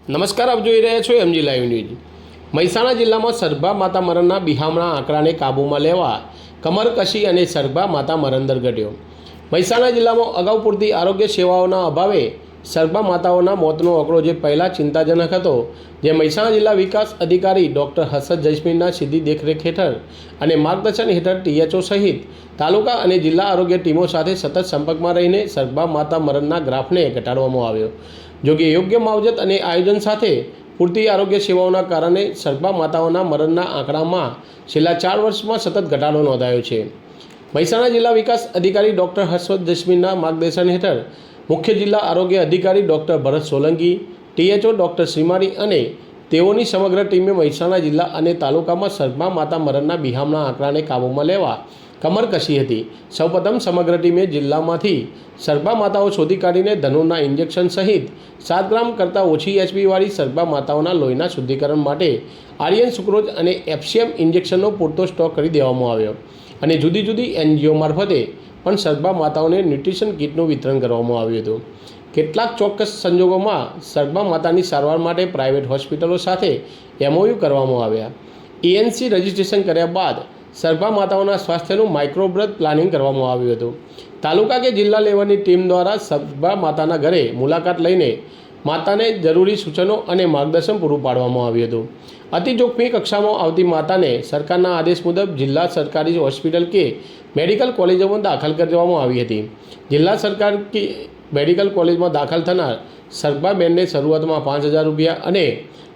નમસ્કાર, આપ જોઈ રહ્યા છો એમજી લાઈવ ન્યૂઝ। મહેસાણા જિલ્લામાં સરભા માતા મરણના બિહામણા આંકડાને કાબૂમાં લેવા કમર કસી અને સરભા માતા મરણ દર ઘટ્યો। મહેસાણા જિલ્લામાં અગાઉ પૂરતી આરોગ્ય સેવાઓના અભાવે સરભા માતાઓના મોતનો આંકડો જે પહેલાં ચિંતાજનક હતો, જે મહેસાણા જિલ્લા વિકાસ અધિકારી ડૉક્ટર હસરત જસ્મીનના સીધી દેખરેખ હેઠળ અને માર્ગદર્શન હેઠળ THO સહિત તાલુકા અને જિલ્લા આરોગ્ય ટીમો સાથે સતત સંપર્કમાં રહીને સરભા માતા મરણના ગ્રાફને ઘટાડવામાં આવ્યો। જોકે યોગ્ય માવજત અને આયોજન સાથે પૂરતી આરોગ્ય સેવાઓના કારણે સરભા માતાઓના મરણના આંકડામાં છેલ્લા 4 વર્ષમાં સતત ઘટાડો નોંધાયો છે। મહેસાણા જિલ્લા વિકાસ અધિકારી ડૉક્ટર હસરત જસ્મીનના માર્ગદર્શન હેઠળ મુખ્ય જિલ્લા આરોગ્ય અધિકારી doctor Bharat Solanki, THO doctor Shrimali અને તેઓની સમગ્ર ટીમે મહેસાણા જિલ્લા અને તાલુકામાં સરભા માતા મરણના બિહામણા આંકડાને કાબૂમાં લેવા કમર કસી હતી। સૌપ્રથમ સમગ્ર ટીમે જિલ્લામાંથી સરભા માતાઓ શોધી કાઢીને ધનુરના ઇન્જેક્શન સહિત 7 ગ્રામ કરતાં ઓછી HB વાળી સરભા માતાઓના લોહીના શુદ્ધિકરણ માટે આર્યન સુક્રોઝ અને FCM ઇન્જેક્શનનો પૂરતો સ્ટોક કરી દેવામાં આવ્યો અને જુદી જુદી NGO મારફતે પણ સરભા માતાઓને ન્યુટ્રિશન કિટનું વિતરણ કરવામાં આવ્યું હતું। કેટલાક ચોક્કસ સંજોગોમાં સરભા માતાની સારવાર માટે પ્રાઇવેટ હોસ્પિટલો સાથે MOU કરવામાં આવ્યા। ANC રજિસ્ટ્રેશન કર્યા બાદ સરભા માતાઓના સ્વાસ્થ્યનું માઇક્રોબ્રથ પ્લાનિંગ કરવામાં આવ્યું હતું। તાલુકા કે જિલ્લા લેવલની ટીમ દ્વારા સરભા માતાના ઘરે મુલાકાત લઈને માતાને જરૂરી સૂચનો અને માર્ગદર્શન પૂરું પાડવામાં આવ્યું હતું। અતિ જોખમી કક્ષામાં આવતી માતાને સરકારના આદેશ મુજબ જિલ્લા સરકારી હોસ્પિટલ કે મેડિકલ કોલેજોમાં દાખલ કરવામાં આવી હતી। જિલ્લા સરકારી મેડિકલ કોલેજમાં દાખલ થનાર સરભાબેનને શરૂઆતમાં 5,000 રૂપિયા અને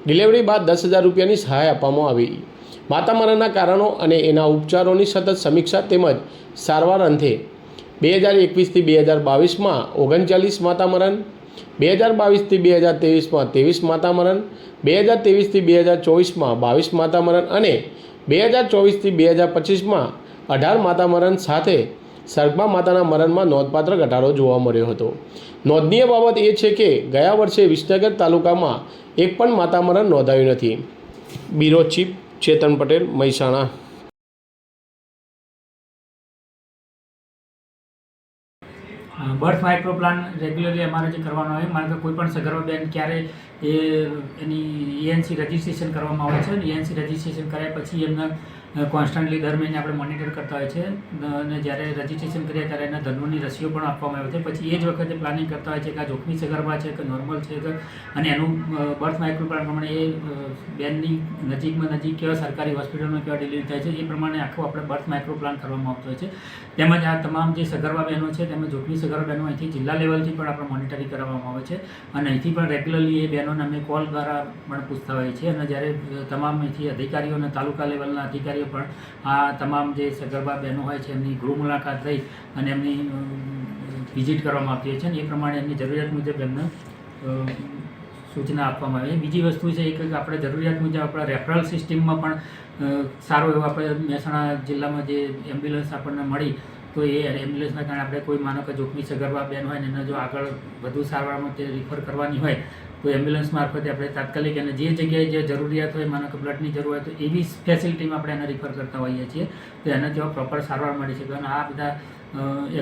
ડિલિવરી બાદ 10,000 રૂપિયાની સહાય આપવામાં આવી। માતા મરણના કારણો અને એના ઉપચારોની સતત સમીક્ષા તેમજ સારવાર અંતે 2021થી 2022માં 39 માતા મરણ, 2022થી 2023માં 23 માતા મરણ, 2023થી 2024માં 22 માતા મરણ અને 2024થી 2025માં 18 માતા મરણ સાથે સરભા માતાના મરણમાં નોંધપાત્ર ઘટાડો જોવા મળ્યો હતો। નોંધનીય બાબત એ છે કે ગયા વર્ષે વિસનગર તાલુકામાં એક પણ માતા મરણ નોંધાયું નથી। Bureau chief Chetan Patel, Mehsana. Birth micro plan regularly અમારે જે કરવાનો હોય, મારે કોઈ પણ સગર્ભા બેન ક્યારે એની ENC રજિસ્ટ્રેશન કરવામાં આવે છે। ENC રજિસ્ટ્રેશન કર્યા પછી એમને કોન્સ્ટન્ટલી દર મહિને આપણે મોનિટર કરતા હોય છે અને જ્યારે રજિસ્ટ્રેશન કરીએ ત્યારે એના ધનુની રસીઓ પણ આપવામાં આવે છે। પછી એ જ વખતે પ્લાનિંગ કરતા હોય છે કે આ જોખમી સગર્ભા છે કે નોર્મલ છે કે, અને એનું બર્થ માઇક્રો પ્લાન પ્રમાણે એ બેનની નજીકમાં નજીક કેવા સરકારી હોસ્પિટલમાં કેવા ડિલિવરી થાય છે એ પ્રમાણે આખું આપણે બર્થ માઇક્રો પ્લાન કરવામાં આવતો હોય છે। તેમજ આ તમામ જે સગર્ભા બહેનો છે તેમજ જોખમી સગર્ભા બહેનો અહીંથી જિલ્લા લેવલથી પણ આપણે મોનિટરિંગ કરવામાં આવે છે અને અહીંથી પણ રેગ્યુલરલી એ બહેનોને અમે કોલ દ્વારા પણ પૂછતા હોઈએ છીએ અને જ્યારે તમામ અહીંથી અધિકારીઓ અને તાલુકા લેવલના અધિકારીઓ પણ આ તમામ જે સગર્ભા બહેનો હોય છે એમની ગૃહ મુલાકાત લઈ અને એમની વિઝિટ કરવામાં આવતી હોય છે અને એ પ્રમાણે એમની જરૂરિયાત મુજબ એમને સૂચના આપવામાં આવે છે। બીજી વસ્તુ છે કે આપણે જરૂરિયાત મુજબ આપણા રેફરલ સિસ્ટમમાં પણ સારો એવો આપણે મહેસાણા જિલ્લામાં જે એમ્બ્યુલન્સ આપણને મળી તો એ એમ્બ્યુલન્સના કારણે આપણે કોઈ માનો કે જોખમી સગર્ભા બેન હોય ને એને જો આગળ વધુ સારવારમાં તે રિફર કરવાની હોય તો એમ્બ્યુલન્સ મારફતે આપણે તાત્કાલિક એને જે જગ્યાએ જે જરૂરિયાત હોય, માનો કે બ્લડની જરૂર હોય તો એવી ફેસિલિટીમાં આપણે એને રિફર કરતા હોઈએ છીએ તો એને તેઓ પ્રોપર સારવાર મળી શકે અને આ બધા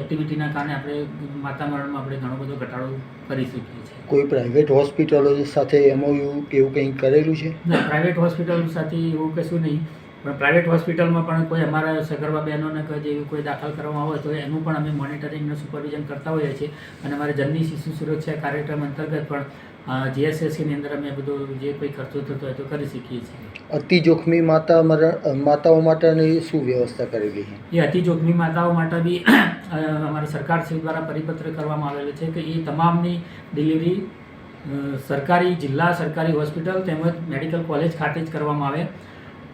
એક્ટિવિટીના કારણે આપણે માતા મરણમાં આપણે ઘણો બધો ઘટાડો કરી શકીએ છીએ। કોઈ પ્રાઇવેટ હોસ્પિટલો સાથે MOU એવું કંઈ કરેલું છે? ના, પ્રાઇવેટ હોસ્પિટલ સાથે એવું કશું નહીં, પણ પ્રાઇવેટ હોસ્પિટલમાં પણ કોઈ અમારા સગર્ભા બહેનોને જેવી કોઈ દાખલ કરવામાં હોય તો એનું પણ અમે મોનિટરિંગ અને સુપરવિઝન કરતા હોઈએ છીએ અને અમારા જનની શિશુ સુરક્ષા કાર્યક્રમ અંતર્ગત પણ GSSની અંદર અમે બધું જે કોઈ ખર્ચો થતો હોય તો કરી શકીએ છીએ। અતિ જોખમી માતાઓ માટેની શું વ્યવસ્થા કરેલી છે? એ અતિ જોખમી માતાઓ માટે બી અમારી સરકારશ્રી દ્વારા પરિપત્ર કરવામાં આવેલો છે કે એ તમામની ડિલિવરી સરકારી જિલ્લા સરકારી હોસ્પિટલ તેમજ મેડિકલ કોલેજ ખાતે જ કરવામાં આવે।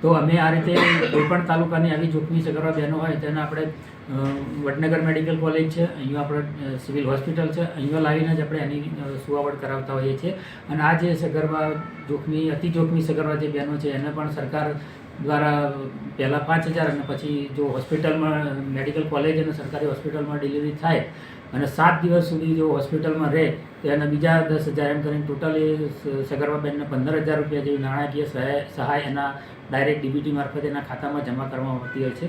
તો અમે આ રીતે કોઈપણ તાલુકાની આવી જોખમી સગર્ભા બહેનો હોય તેને આપણે વડનગર મેડિકલ કોલેજ છે, અહીંયા આપણે સિવિલ હોસ્પિટલ છે, અહીંયા લાવીને જ આપણે એની સુવાવડ કરાવતા હોઈએ છીએ અને આ જે સગર્ભા જોખમી અતિ જોખમી સગર્ભા જે બહેનો છે એને પણ સરકાર દ્વારા પહેલાં 5,000 અને પછી જો હોસ્પિટલમાં મેડિકલ કોલેજ અને સરકારી હોસ્પિટલમાં ડિલિવરી થાય અને 7 દિવસ સુધી જો હોસ્પિટલમાં રહે તો એને બીજા 10,000 એમ કરીને ટોટલી સગર્ભા બહેનને 15,000 રૂપિયા જેવી નાણાકીય સહાય એના ડાયરેક્ટ DBT મારફતે એના ખાતામાં જમા કરવામાં આવતી હોય છે।